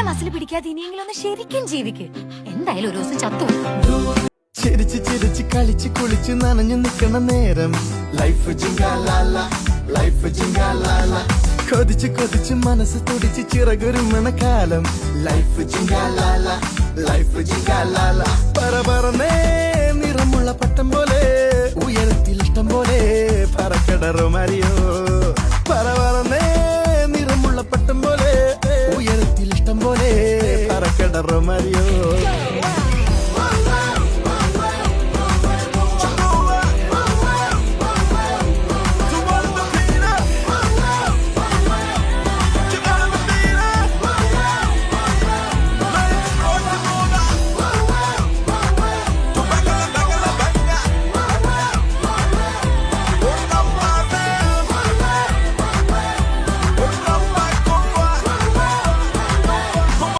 അങ്ങനെ മസിൽ പിടിക്കാതെ ഇനിയെങ്കിലും ഒന്ന് ശരിക്കും ജീവിക്ക്. എന്തായാലും ഒരു ദിവസം ചത്തു. ചിരിച്ച് ചിരിച്ച് കളിച്ച് കുളിച്ച് നനഞ്ഞു നിൽക്കണ നേരം ലൈഫ് ജിങ്കാലാല ലൈഫ് ജിങ്കാലാല കൊതിച്ച് കൊതിച്ച് മനസ്സ് തുടിച്ച് ചിറകൊരുമണ കാലം ലൈഫ് ജിങ്കാലാല ലൈഫ് ജിങ്കാലാല പറന്നേ നിറമുള്ള പട്ടം പോലെ ഉയരത്തിൽ ഇഷ്ടം പോലെ പറക്കടറോ മരിയോ പറന്നേ നിറമുള്ള പട്ടം പോലെ ഉയരത്തിൽ ഇഷ്ടം പോലെ പറക്കടറോ മരിയോ